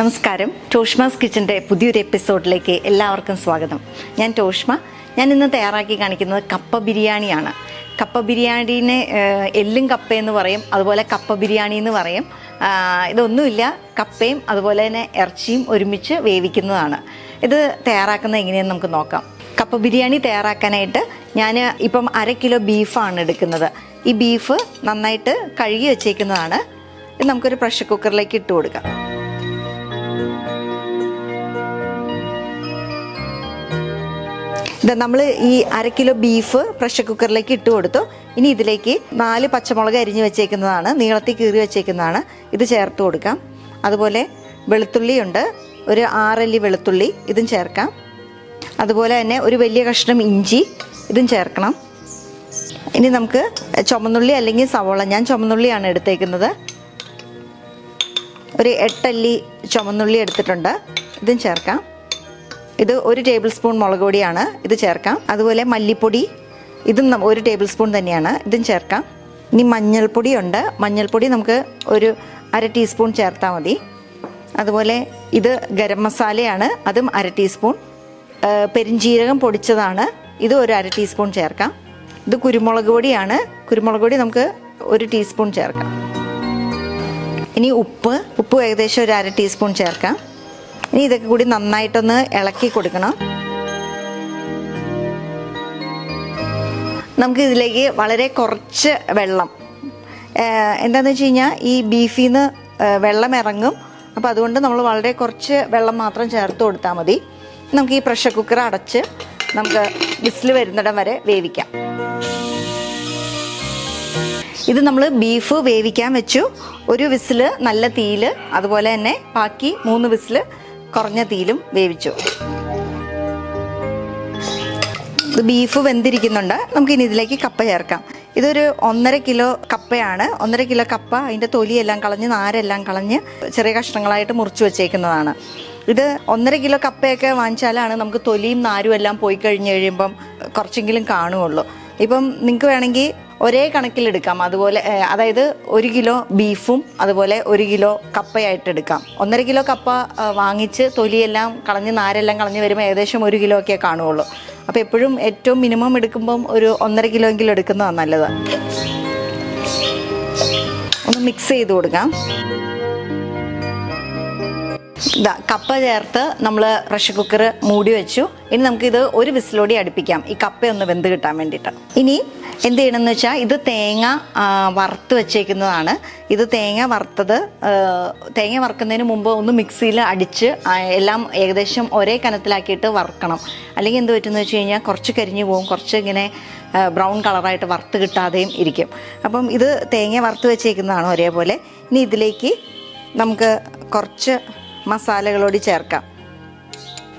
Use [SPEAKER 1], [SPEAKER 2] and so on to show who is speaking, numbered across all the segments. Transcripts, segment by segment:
[SPEAKER 1] നമസ്കാരം. ടോഷ്മാസ് കിച്ചൻ്റെ പുതിയൊരു എപ്പിസോഡിലേക്ക് എല്ലാവർക്കും സ്വാഗതം. ഞാൻ ടോഷ്മ. ഞാൻ ഇന്ന് തയ്യാറാക്കി കാണിക്കുന്നത് കപ്പ ബിരിയാണിയാണ്. കപ്പ ബിരിയാണീനെ എല്ലും കപ്പയെന്ന് പറയും, അതുപോലെ കപ്പ ബിരിയാണി എന്ന് പറയും. ഇതൊന്നുമില്ല, കപ്പയും അതുപോലെ തന്നെ ഇറച്ചിയും ഒരുമിച്ച് വേവിക്കുന്നതാണ്. ഇത് തയ്യാറാക്കുന്നത് എങ്ങനെയെന്ന് നമുക്ക് നോക്കാം. കപ്പ ബിരിയാണി തയ്യാറാക്കാനായിട്ട് ഞാൻ ഇപ്പം 1/2 കിലോ ബീഫാണ് എടുക്കുന്നത്. ഈ ബീഫ് നന്നായിട്ട് കഴുകി വെച്ചേക്കുന്നതാണ്. ഇത് നമുക്കൊരു പ്രഷർ കുക്കറിലേക്ക് ഇട്ട് കൊടുക്കാം. ഇത് നമ്മൾ ഈ 1/2 കിലോ ബീഫ് പ്രഷർ കുക്കറിലേക്ക് ഇട്ട് കൊടുത്തു. ഇനി ഇതിലേക്ക് 4 പച്ചമുളക് അരിഞ്ഞ് വെച്ചേക്കുന്നതാണ്, നീളത്തിൽ കീറി വെച്ചേക്കുന്നതാണ്. ഇത് ചേർത്ത് കൊടുക്കാം. അതുപോലെ വെളുത്തുള്ളിയുണ്ട്, ഒരു 6 അല്ലി വെളുത്തുള്ളി, ഇതും ചേർക്കാം. അതുപോലെ തന്നെ ഒരു വലിയ കഷ്ണം ഇഞ്ചി, ഇതും ചേർക്കണം. ഇനി നമുക്ക് ചുമന്നുള്ളി അല്ലെങ്കിൽ സവോള, ഞാൻ ചുമന്നുള്ളിയാണ് എടുത്തേക്കുന്നത്. ഒരു 8 അല്ലി ചുമന്നുള്ളി എടുത്തിട്ടുണ്ട്, ഇതും ചേർക്കാം. ഇത് 1 ടേബിൾ സ്പൂൺ മുളക് പൊടിയാണ്, ഇത് ചേർക്കാം. അതുപോലെ മല്ലിപ്പൊടി, ഇതും 1 ടേബിൾ സ്പൂൺ തന്നെയാണ്, ഇതും ചേർക്കാം. ഇനി മഞ്ഞൾപ്പൊടി ഉണ്ട്, മഞ്ഞൾപ്പൊടി നമുക്ക് ഒരു 1/2 ടീസ്പൂൺ ചേർത്താൽ മതി. അതുപോലെ ഇത് ഗരം മസാലയാണ്, അതും 1/2 ടീസ്പൂൺ. പെരിഞ്ജീരകം പൊടിച്ചതാണ്, ഇത് ഒരു 1/2 ടീസ്പൂൺ ചേർക്കാം. ഇത് കുരുമുളക് പൊടിയാണ്, കുരുമുളക് പൊടി നമുക്ക് 1 ടീസ്പൂൺ ചേർക്കാം. ഇനി ഉപ്പ് ഏകദേശം ഒരു 1/2 ടീസ്പൂൺ ചേർക്കാം. ഇനി ഇതൊക്കെ കൂടി നന്നായിട്ടൊന്ന് ഇളക്കി കൊടുക്കണം. നമുക്ക് ഇതിലേക്ക് വളരെ കുറച്ച് വെള്ളം, എന്താണെന്ന് വെച്ച് കഴിഞ്ഞാൽ ഈ ബീഫിൽ നിന്ന് വെള്ളം ഇറങ്ങും. അപ്പോൾ അതുകൊണ്ട് നമ്മൾ വളരെ കുറച്ച് വെള്ളം മാത്രം ചേർത്ത് കൊടുത്താൽ മതി. നമുക്ക് ഈ പ്രഷർ കുക്കർ അടച്ച് നമുക്ക് വിസിൽ വരുന്നിടം വരെ വേവിക്കാം. ഇത് നമ്മൾ ബീഫ് വേവിക്കാൻ വെച്ചു. 1 വിസിൽ നല്ല തീയിൽ, അതുപോലെ തന്നെ ബാക്കി 3 വിസിൽ കുറഞ്ഞ തീയിലും വേവിച്ചു. ഇത് ബീഫ് വെന്തിരിക്കുന്നുണ്ട്. നമുക്കിനി ഇതിലേക്ക് കപ്പ ചേർക്കാം. ഇതൊരു 1.5 കിലോ കപ്പയാണ്. 1.5 കിലോ കപ്പ അതിൻ്റെ തൊലിയെല്ലാം കളഞ്ഞ് നാരെല്ലാം കളഞ്ഞ് ചെറിയ കഷ്ണങ്ങളായിട്ട് മുറിച്ച് വെച്ചേക്കുന്നതാണ്. ഇത് 1.5 കിലോ കപ്പയൊക്കെ വാങ്ങിച്ചാലാണ് നമുക്ക് തൊലിയും നാരും എല്ലാം പോയി കഴിയുമ്പം കുറച്ചെങ്കിലും കാണുകയുള്ളൂ. ഇപ്പം നിങ്ങൾക്ക് വേണമെങ്കിൽ ഒരേ കണക്കിലെടുക്കാം. അതുപോലെ അതായത് 1 കിലോ ബീഫും അതുപോലെ 1 കിലോ കപ്പയായിട്ട് എടുക്കാം. 1.5 കിലോ കപ്പ വാങ്ങിച്ച് തൊലിയെല്ലാം കളഞ്ഞ് നാരെല്ലാം കളഞ്ഞ് വരുമ്പോൾ ഏകദേശം 1 കിലോ ഒക്കെ കാണുകയുള്ളൂ. അപ്പോൾ എപ്പോഴും ഏറ്റവും മിനിമം എടുക്കുമ്പം ഒരു 1.5 കിലോ എങ്കിലും എടുക്കുന്നതാണ് നല്ലത്. ഒന്ന് മിക്സ് ചെയ്ത് കൊടുക്കാം. കപ്പ ചേർത്ത് നമ്മൾ പ്രഷർ കുക്കർ മൂടി വെച്ചു. ഇനി നമുക്കിത് 1 വിസിലോടി അടുപ്പിക്കാം, ഈ കപ്പയൊന്ന് വെന്ത് കിട്ടാൻ വേണ്ടിയിട്ട്. ഇനി എന്ത് ചെയ്യണമെന്ന് വെച്ചാൽ ഇത് തേങ്ങ വറുത്ത് വെച്ചേക്കുന്നതാണ്. ഇത് തേങ്ങ വറുക്കുന്നതിന് മുമ്പ് ഒന്ന് മിക്സിയിൽ അടിച്ച് എല്ലാം ഏകദേശം ഒരേ കനത്തിലാക്കിയിട്ട് വറുക്കണം. അല്ലെങ്കിൽ എന്ത് പറ്റുമെന്ന് വെച്ച് കഴിഞ്ഞാൽ കുറച്ച് കരിഞ്ഞു പോകും, കുറച്ച് ഇങ്ങനെ ബ്രൗൺ കളറായിട്ട് വറുത്ത് കിട്ടാതെയും ഇരിക്കും. അപ്പം ഇത് തേങ്ങ വറുത്ത് വെച്ചേക്കുന്നതാണ് ഒരേപോലെ. ഇനി ഇതിലേക്ക് നമുക്ക് കുറച്ച് മസാലകളോട് ചേർക്കാം.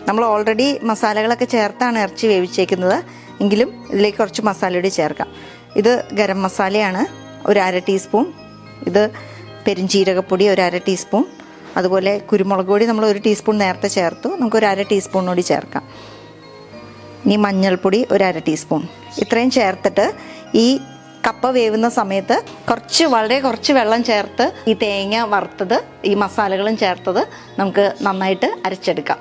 [SPEAKER 1] നമ്മൾ ഓൾറെഡി മസാലകളൊക്കെ ചേർത്താണ് ഇറച്ചി വേവിച്ചേക്കുന്നത്, എങ്കിലും ഇതിലേക്ക് കുറച്ച് മസാലയോട് ചേർക്കാം. ഇത് ഗരം മസാലയാണ്, ഒരു 1/2 ടീസ്പൂൺ. ഇത് പെരിഞ്ജീരകപ്പൊടി ഒരു 1/2 ടീസ്പൂൺ. അതുപോലെ കുരുമുളക് പൊടി നമ്മൾ 1 ടീസ്പൂൺ നേരത്തെ ചേർത്തു, നമുക്കൊരു 1/2 ടീസ്പൂൺ കൂടി ചേർക്കാം. ഇനി മഞ്ഞൾപ്പൊടി ഒരു 1/2 ടീസ്പൂൺ. ഇത്രയും ചേർത്തിട്ട് ഈ കപ്പ വേവുന്ന സമയത്ത് വളരെ കുറച്ച് വെള്ളം ചേർത്ത് ഈ തേങ്ങ വറുത്തത് ഈ മസാലകളും ചേർത്തത് നമുക്ക് നന്നായിട്ട് അരച്ചെടുക്കാം.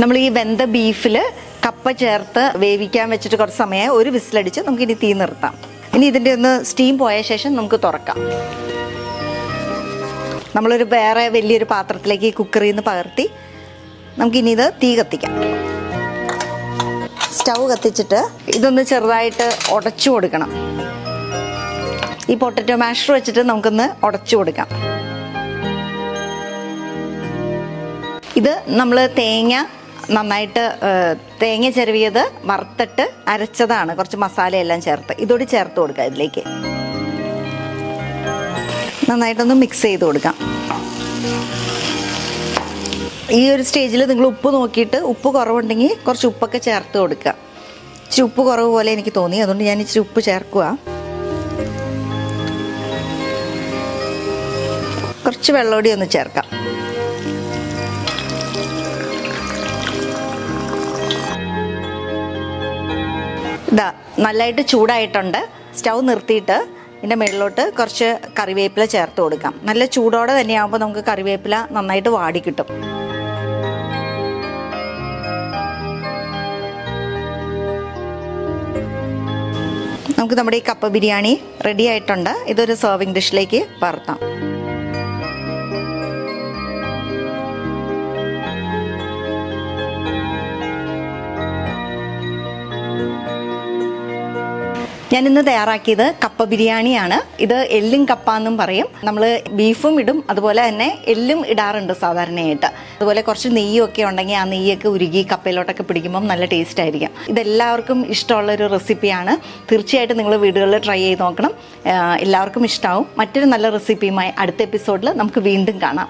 [SPEAKER 1] നമ്മൾ ഈ വെന്ത ബീഫിൽ കപ്പ ചേർത്ത് വേവിക്കാൻ വെച്ചിട്ട് കുറച്ച് സമയം 1 വിസിലടിച്ച് നമുക്കിനി തീ നിർത്താം. ഇനി ഇതിൻ്റെ ഒന്ന് സ്റ്റീം പോയ ശേഷം നമുക്ക് തുറക്കാം. നമ്മളൊരു വേറെ വലിയൊരു പാത്രത്തിലേക്ക് കുക്കറിൽ നിന്ന് പകർത്തി നമുക്കിനി ഇത് തീ കത്തിക്കാം. സ്റ്റൗ കത്തിച്ചിട്ട് ഇതൊന്ന് ചെറുതായിട്ട് ഉടച്ചു കൊടുക്കണം. ഈ പൊട്ടറ്റോ മാഷർ വെച്ചിട്ട് നമുക്കൊന്ന് ഉടച്ചു കൊടുക്കാം. ഇത് നമ്മൾ നന്നായിട്ട് തേങ്ങ ചിരവിയത് വറുത്തിട്ട് അരച്ചതാണ്, കുറച്ച് മസാലയെല്ലാം ചേർത്ത് ഇതോട് ചേർത്ത് കൊടുക്കുക. ഇതിലേക്ക് നന്നായിട്ടൊന്ന് മിക്സ് ചെയ്ത് കൊടുക്കാം. ഈ ഒരു സ്റ്റേജിൽ നിങ്ങൾ ഉപ്പ് നോക്കിയിട്ട് ഉപ്പ് കുറവുണ്ടെങ്കിൽ കുറച്ച് ഉപ്പൊക്കെ ചേർത്ത് കൊടുക്കുക. ഇച്ചിരി ഉപ്പ് കുറവ് പോലെ എനിക്ക് തോന്നി, അതുകൊണ്ട് ഞാൻ ഇച്ചിരി ഉപ്പ് ചേർക്കുക. കുറച്ച് വെള്ളമൂടി ഒന്ന് ചേർക്കാം. ഇതാ നല്ലതായിട്ട് ചൂടായിട്ടുണ്ട്. സ്റ്റൗ നിർത്തിയിട്ട് ഇതിൻ്റെ മുകളിലോട്ട് കുറച്ച് കറിവേപ്പില ചേർത്ത് കൊടുക്കാം. നല്ല ചൂടോടെ തന്നെയാകുമ്പോൾ നമുക്ക് കറിവേപ്പില നന്നായിട്ട് വാടി കിട്ടും. നമുക്ക് നമ്മുടെ ഈ കപ്പ ബിരിയാണി റെഡി ആയിട്ടുണ്ട്. ഇതൊരു സെർവിങ് ഡിഷിലേക്ക് പകർത്താം. ഞാനിന്ന് തയ്യാറാക്കിയത് കപ്പ ബിരിയാണിയാണ്. ഇത് എല്ലും കപ്പ എന്നും പറയും. നമ്മൾ ബീഫും ഇടും, അതുപോലെ തന്നെ എല്ലും ഇടാറുണ്ട് സാധാരണയായിട്ട്. അതുപോലെ കുറച്ച് നെയ്യൊക്കെ ഉണ്ടെങ്കിൽ ആ നെയ്യൊക്കെ ഉരുകി കപ്പയിലോട്ടൊക്കെ പിടിക്കുമ്പം നല്ല ടേസ്റ്റ് ആയിരിക്കും. ഇതെല്ലാവർക്കും ഇഷ്ടമുള്ളൊരു റെസിപ്പിയാണ്. തീർച്ചയായിട്ടും നിങ്ങൾ വീടുകളിൽ ട്രൈ ചെയ്ത് നോക്കണം. എല്ലാവർക്കും ഇഷ്ടമാവും. മറ്റൊരു നല്ല റെസിപ്പിയുമായി അടുത്ത എപ്പിസോഡിൽ നമുക്ക് വീണ്ടും കാണാം.